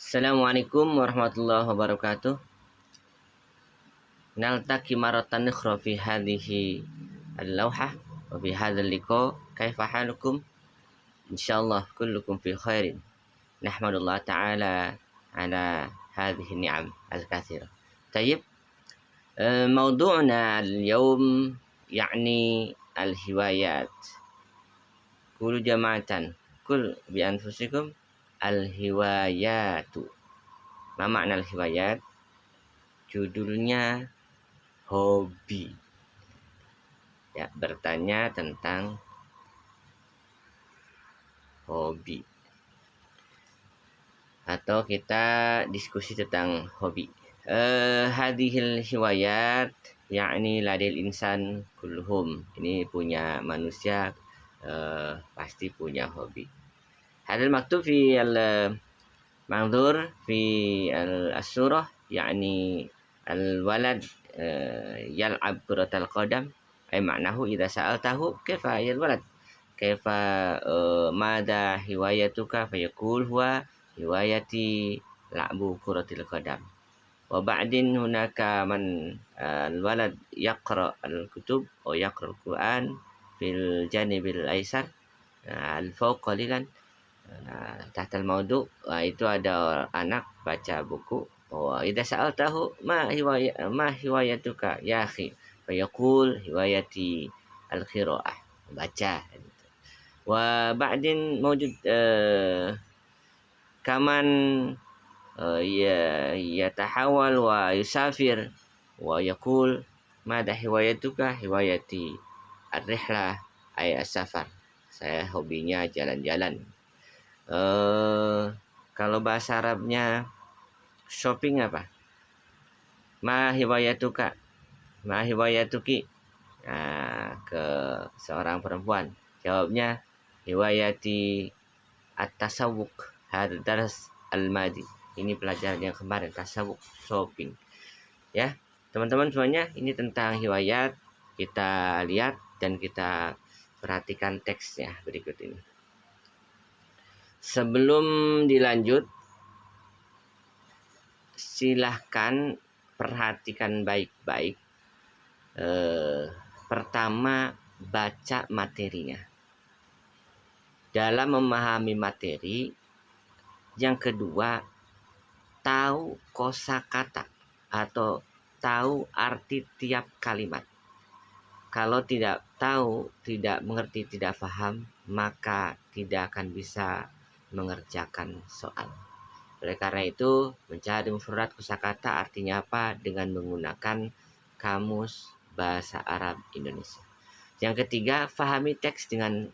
Assalamualaikum warahmatullahi wabarakatuh. Naltaqi maratan ukhra fi hadhihi al-lawhah wa fi hadzal liqa. Kaifa halukum? Insyaallah kullukum fi khairin. Nahmadullah ta'ala ala hadhihi ni'am al-katsirah. Tayyib. موضوعنا اليوم يعني الهوايات. قولوا جماعة قل بأنفسكم الهوايات. Ma makna al-hiwayat? Judulnya hobi. Ya, bertanya tentang hobi. Atau kita diskusi tentang hobi. Hadhil hiwayat yakni ladil insan kulluhum. Ini punya manusia pasti punya hobi. Hadal maktub fi al-manzur fi al-surah يعني الولد يلعب كرة القدم أي معناه إذا سألته كيف هي الولد كيف ماذا هوايتك فيقول هو هوايتي لعب كرة القدم. وبعدين هناك من الولد يقرأ الكتب أو يقرأ القرآن في الجانب الأيسر الفوق قليلا تحت الموضوع. Itu ada anak baca buku. إذا سألته ما هوايتك يا أخي فيقول هوايتي القراءة baca. وبعدين موجود كمان يتحول ويسافر ويقول ماذا هوايتك هوايتي الرحلة أي السفر. Saya hobinya jalan-jalan. Kalau bahasa Arabnya shopping apa? Ma hiwayatuka, ma hiwayatuki. Nah, ke seorang perempuan jawabnya hiwayati at-tasawwuk hadzal dars al-madi. Ini pelajaran yang kemarin, tasawwuk, shopping. Ya, teman-teman semuanya, ini tentang hiwayat. Kita lihat dan kita perhatikan teksnya berikut ini. Sebelum dilanjut, silahkan perhatikan baik-baik. Pertama, baca materinya. Dalam memahami materi, yang kedua, tahu kosakata atau tahu arti tiap kalimat. Kalau tidak tahu, tidak mengerti, tidak paham, maka tidak akan bisa mengerjakan soal. Oleh karena itu, mencari mufrad kosakata artinya apa dengan menggunakan kamus bahasa Arab Indonesia. Yang ketiga, pahami teks dengan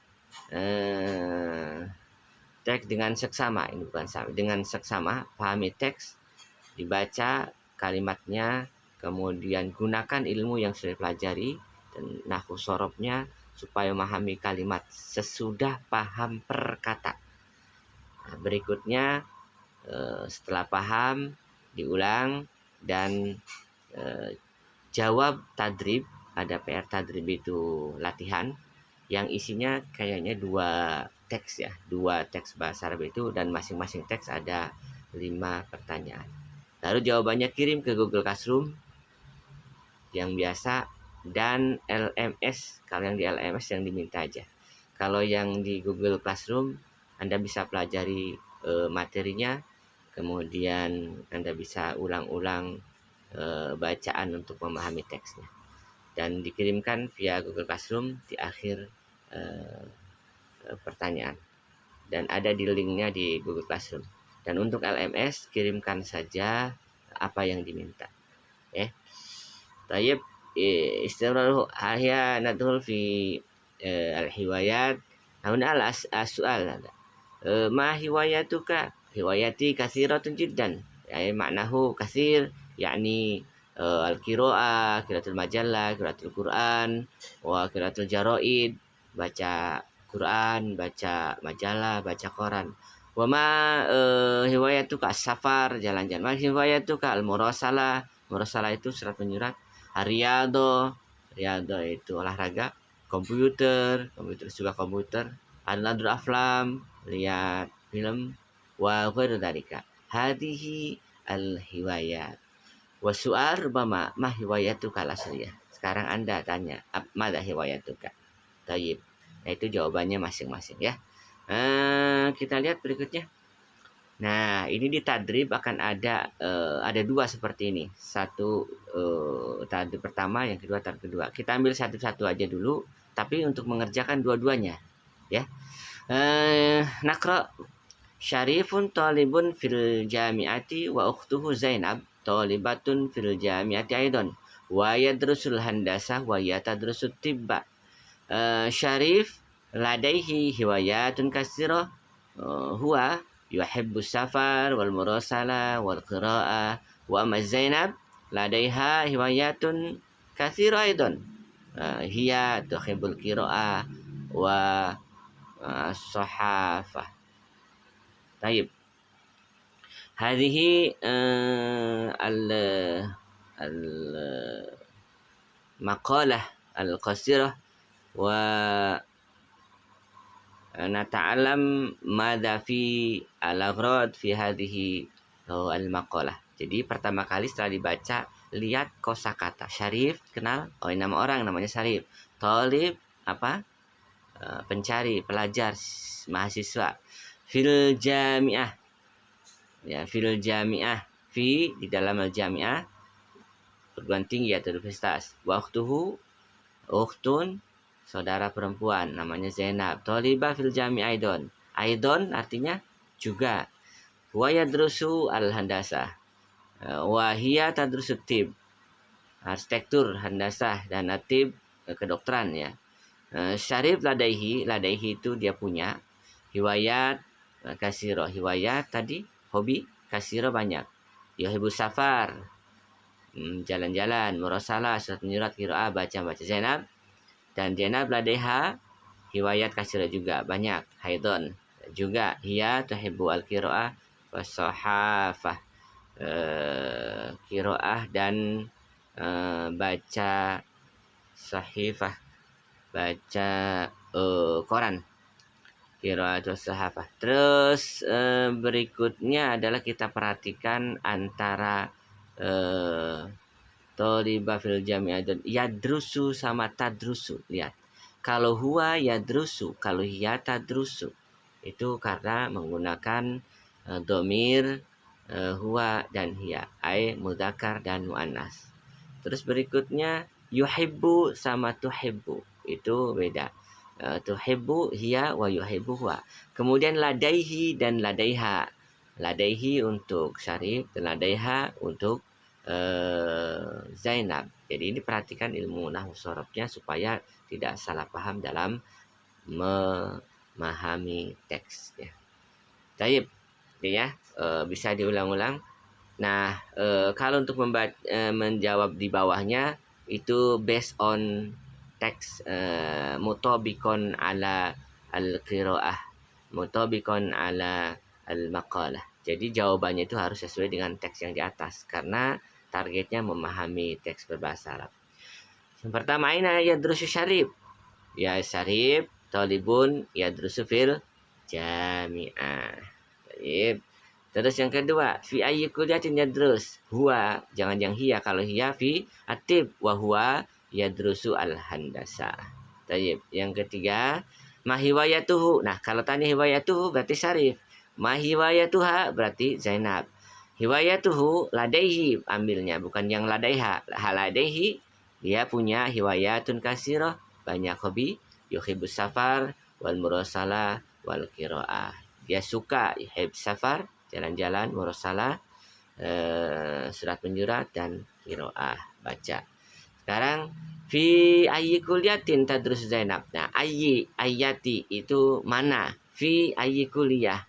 seksama. Ini bukan sama, dengan seksama, pahami teks, dibaca kalimatnya, kemudian gunakan ilmu yang sudah pelajari dan nahwu sorobnya supaya memahami kalimat sesudah paham per kata. Nah, berikutnya setelah paham diulang dan jawab tadrib. Ada PR tadrib itu latihan yang isinya kayaknya 2 teks ya, 2 teks bahasa Arab itu, dan masing-masing teks ada 5 pertanyaan. Lalu jawabannya kirim ke Google Classroom yang biasa dan LMS. Kalau yang di LMS yang diminta aja. Kalau yang di Google Classroom Anda bisa pelajari materinya, kemudian Anda bisa ulang-ulang bacaan untuk memahami teksnya, dan dikirimkan via Google Classroom di akhir pertanyaan, dan ada di linknya di Google Classroom. Dan untuk LMS kirimkan saja apa yang diminta. Tayyib, istimraru ahya nadhul fi al-hiwayat. Huna al-su'al ma hiwayatuka? Hiwayati kathiratun jiddan. Yani maknahu kathir, yakni al-qira'ah, qiraatul majallah, qiraatul Quran, wa qiraatul jaraid, baca Quran, baca majalah, baca koran. Wa ma hiwayatuka as-safar, jalan-jalan. Ma hiwayatuka al-murasalah. Murasalah itu surat menyurat. Riyadhah, riyadhah itu olahraga. Komputer juga komputer. An-nadru aflam, lihat film. Wa ghairu dzalika. hadhihi al-hiwayat. Wa su'al rubama ma hiwayatuka al-asliyah. Sekarang Anda tanya, mada hiwayatuka? Tayyib. Nah, itu jawabannya masing-masing ya. Kita lihat berikutnya. Nah, ini di tadrib akan ada dua seperti ini. Satu tadrib pertama, yang kedua tadrib kedua. Kita ambil satu-satu aja dulu, tapi untuk mengerjakan dua-duanya ya. Nakra Syarifun talibun fil jami'ati wa ukhtuhu Zainab talibatun fil jami'ati aidan wa yadrusul handasah wa yatadrusut tibba. Syarif ladaihi hiwayatun katsirah, huwa yuhibbu safar wal murasala wal qira'ah, wa amma Zainab ladaiha hiwayatun katsirah aidan, hiya tuhibbul qira'ah wa as-sahafah. Taib. Hadhihi al-maqalah al-qasirah wa nata'alam madha fi al-aghrad fi hadhihi al-maqalah. Jadi pertama kali setelah dibaca, lihat kosakata. Syarif, kenal? Oh, ini nama orang, namanya Syarif. Talib, apa? Pencari, pelajar, mahasiswa. Fil jami'ah, ya, fil jami'ah, fi di dalam al-jami'ah, perguruan tinggi atau universitas. Waktuhu ukhtun, saudara perempuan, namanya Zainab. Thalibah fil jami'ah aidon. Aidon artinya juga. Wa yadrusu al-handasah, wa hiya tadrusu tib, arsitektur, handasah, dan atib, kedokteran ya. Syarif ladaihi itu dia punya. Hiwayat kasiro, hiwayat tadi hobi, kasiro banyak. Yuhibbu safar, jalan-jalan, murasalah, surat menyurat, qiraah, baca-baca. Zainab, dan Zainab ladaiha hiwayat kasiro juga banyak. Haidon juga. Hiya tuhibbu al-qiraah was-sahafah, qiraah dan baca sahifah, baca koran, qiraatul sahafah. Terus berikutnya adalah kita perhatikan antara thalibah fil jami'ah dan yadrusu sama tadrusu. Lihat, kalau huwa yadrusu, kalau hiya tadrusu, itu karena menggunakan domir huwa dan hiya, ai mudzakkar dan muannas. Terus berikutnya yuhibbu sama tuhibbu, itu beda. Tuhibbu hiya wa yuhibbu huwa. Kemudian ladaihi dan ladaiha. Ladaihi untuk Syarif dan ladaiha untuk Zainab. Jadi ini perhatikan ilmu nahwu sorobnya supaya tidak salah paham dalam memahami teks ya. Baik, ya, bisa diulang-ulang. Nah, kalau untuk menjawab di bawahnya itu based on teks mutabikon ala al-qiraah, mutabikon ala al-maqalah. Jadi jawabannya itu harus sesuai dengan teks yang di atas karena targetnya memahami teks berbahasa Arab. Yang pertama, aina yadrusu Syarif? Ya, Syarif talibun yadrusu fil jami'ah. Baik. Terus yang kedua, fi ayyi kulliyatin yadrus? Huwa, jangan yang hiya. Kalau hiya fi atib, wa huwa yadrusu al-handasah. Baik. Yang ketiga, ma hiwayatuhu. Nah, kalau tanya hiwayatuhu berarti Syarif. Ma hiwayatuha berarti Zainab. Hiwayatuhu ladaihi, ambilnya bukan yang ladaiha. Ladaihi, dia punya hiwayatun kasirah, banyak hobi. Yuhibbus safar wal murasalah wal qiraah. Dia suka yuhib safar, jalan-jalan, murasalah, surat menyurat, dan qiraah, baca. Sekarang fi ayyi kulliyatin tadrus Zainab. Nah, ayati itu mana? Fi ayyi kuliah,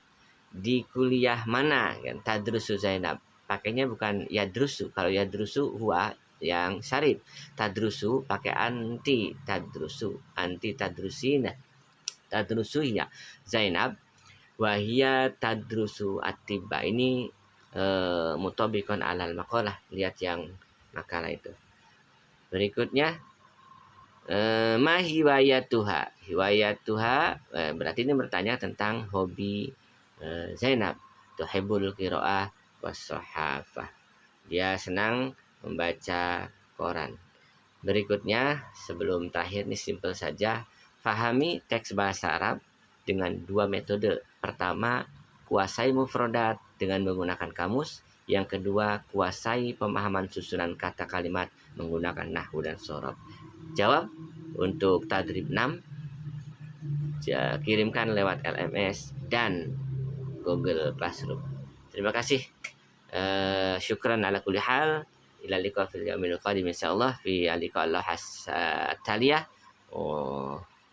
di kuliah mana kan? Tadrusu Zainab. Pakainya bukan yadrusu. Kalau yadrusu huwa yang Syarif. Tadrusu pakai anti tadrusu, anti tadrusina. Tadrusu ya Zainab, wahia tadrusu atibba. Ini mutabikon alal maqalah. Lihat yang makalah itu. Berikutnya ma hiwayatuha. Hiwayatuha berarti ini bertanya tentang hobi Zainab. tuhibbul qiraah was-shahafah. Dia senang membaca koran. Berikutnya, sebelum terakhir ini simple saja. Fahami teks bahasa Arab dengan dua metode. Pertama, kuasai mufradat dengan menggunakan kamus. Yang kedua, kuasai pemahaman susunan kata kalimat menggunakan nahwu dan shorof. Jawab untuk tadrib 6. Kirimkan lewat LMS dan Google Classroom. Terima kasih. Syukran ala kulli hal. Ila liqa fil yaumil qadim insyaallah fi liqa Allah taliyah.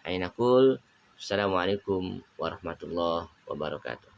Aina qul assalamualaikum warahmatullahi wabarakatuh.